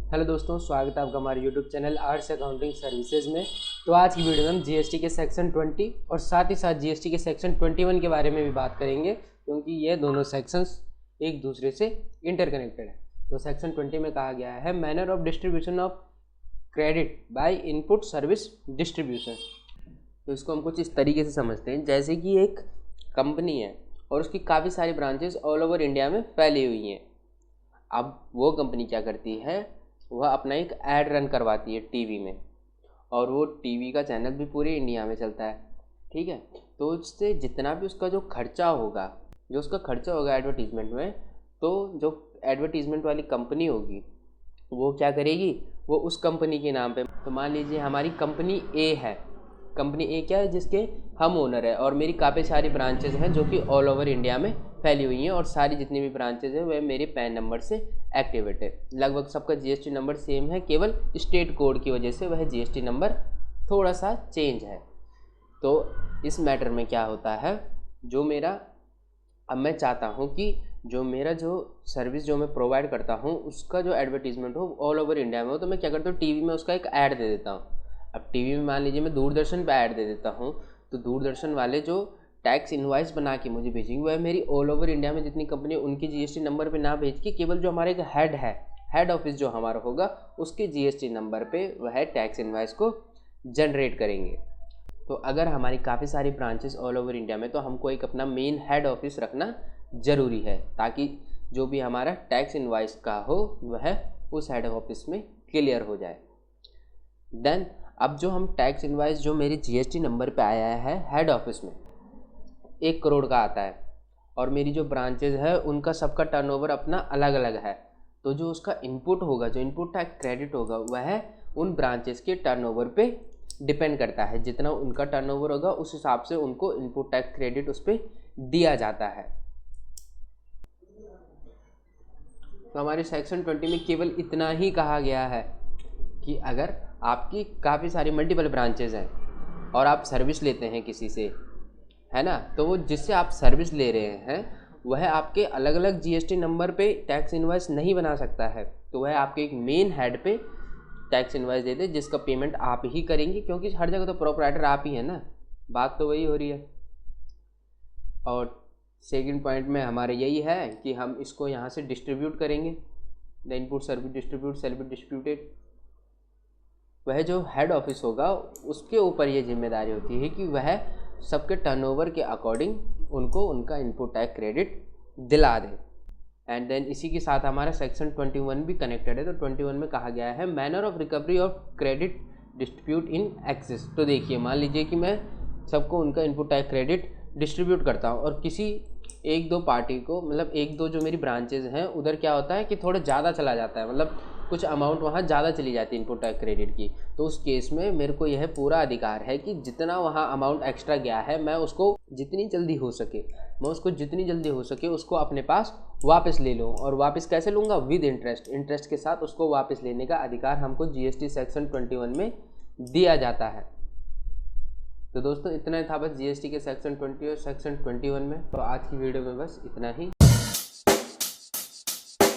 Hello दोस्तों, स्वागत है आपका हमारे YouTube channel arts accounting services में। तो आज की वीडियो में हम जीएसटी के सेक्शन 20 और साथ ही साथ जीएसटी के सेक्शन 21 के बारे में भी बात करेंगे, क्योंकि ये दोनों सेक्शंस एक दूसरे से इंटरकनेक्टेड है। तो सेक्शन 20 में कहा गया है manner of distribution of credit by input service distribution. तो इसको हम कुछ इस तरीके से समझते हैं, जैसे कि एक कंपनी है और उसकी काफ़ी सारी ब्रांचेस ऑल ओवर इंडिया में फैली हुई हैं। अब वो कंपनी क्या करती है, वह अपना एक ऐड रन करवाती है टीवी में, और वो टीवी का चैनल भी पूरे इंडिया में चलता है। ठीक है, तो उससे जितना भी उसका जो खर्चा होगा एडवर्टीज़मेंट में, तो जो एडवर्टीज़मेंट वाली कंपनी होगी वो क्या करेगी, वो उस कंपनी के नाम पे, तो मान लीजिए हमारी कंपनी ए है। कंपनी ए क्या है, जिसके हम ओनर है, और मेरी काफ़ी सारी ब्रांचेज हैं जो कि ऑल ओवर इंडिया में फैली हुई हैं, और सारी जितनी भी ब्रांचेज हैं वह मेरे पैन नंबर से एक्टिवेट है। लगभग सबका जीएसटी नंबर सेम है, केवल स्टेट कोड की वजह से वह जीएसटी नंबर थोड़ा सा चेंज है। तो इस मैटर में क्या होता है, अब मैं चाहता हूँ कि जो मेरा जो सर्विस जो मैं प्रोवाइड करता हूँ उसका जो एडवर्टीज़मेंट हो ऑल ओवर इंडिया में हो, तो मैं क्या करता हूँ, टीवी में उसका एक ऐड दे देता हूँ। अब टीवी में मान लीजिए मैं दूरदर्शन पे ऐड दे देता हूँ, तो दूरदर्शन वाले जो टैक्स इनवाइस बना के मुझे भेजेंगे वह मेरी ऑल ओवर इंडिया में जितनी कंपनी उनकी जीएसटी नंबर पे ना भेज के केवल जो हमारे एक हेड ऑफिस जो हमारा होगा उसके जीएसटी नंबर पे वह टैक्स इनवाइस को जनरेट करेंगे। तो अगर हमारी काफ़ी सारी ब्रांचेस ऑल ओवर इंडिया में, तो हमको एक अपना मेन हेड ऑफिस रखना ज़रूरी है, ताकि जो भी हमारा टैक्स इनवाइस का हो वह उस हेड ऑफिस में क्लियर हो जाए। देन अब जो हम टैक्स इनवाइस जो मेरी जीएसटी नंबर पे आया है हेड ऑफिस में 1 करोड़ का आता है, और मेरी जो ब्रांचेज है उनका सबका टर्नओवर अपना अलग अलग है, तो जो उसका इनपुट होगा, जो इनपुट टैक्स क्रेडिट होगा, वह उन ब्रांचेस के टर्नओवर पे डिपेंड करता है। जितना उनका टर्नओवर होगा उस हिसाब से उनको इनपुट टैक्स क्रेडिट उस पर दिया जाता है। तो हमारे सेक्शन 20 में केवल इतना ही कहा गया है कि अगर आपकी काफ़ी सारी मल्टीपल ब्रांचेज हैं और आप सर्विस लेते हैं किसी से, है ना, तो वो जिससे आप सर्विस ले रहे हैं वह आपके अलग अलग जीएसटी नंबर पे टैक्स इनवाइस नहीं बना सकता है, तो वह आपके एक मेन हेड पे टैक्स इनवाइस दे दे, जिसका पेमेंट आप ही करेंगे, क्योंकि हर जगह तो प्रोपराइटर आप ही है ना, बात तो वही हो रही है। और सेकंड पॉइंट में हमारे यही है कि हम इसको यहाँ से डिस्ट्रीब्यूट करेंगे, the input service distribute shall be distributed. वह जो हेड ऑफिस होगा उसके ऊपर ये जिम्मेदारी होती है कि वह सबके टर्नओवर के अकॉर्डिंग उनको उनका इनपुट टैक्स क्रेडिट दिला दे। एंड देन इसी के साथ हमारा सेक्शन 21 भी कनेक्टेड है। तो 21 में कहा गया है manner of recovery of credit distribute in excess. तो देखिए, मान लीजिए कि मैं सबको उनका इनपुट टैक्स क्रेडिट डिस्ट्रीब्यूट करता हूँ, और किसी एक दो पार्टी को, मतलब एक दो जो मेरी ब्रांचेज हैं उधर क्या होता है कि थोड़ा ज़्यादा चला जाता है, मतलब कुछ अमाउंट वहाँ ज़्यादा चली जाती है इनपुट टैक्स क्रेडिट की, तो उस केस में मेरे को यह पूरा अधिकार है कि जितना वहाँ अमाउंट एक्स्ट्रा गया है मैं उसको जितनी जल्दी हो सके उसको अपने पास वापस ले लूँ। और वापस कैसे लूँगा, विद इंटरेस्ट के साथ उसको वापस लेने का अधिकार हमको जीएसटी सेक्शन 21 में दिया जाता है। तो दोस्तों इतना ही था बस जीएसटी के सेक्शन 20 और सेक्शन 21 में। तो आज की वीडियो में बस इतना ही।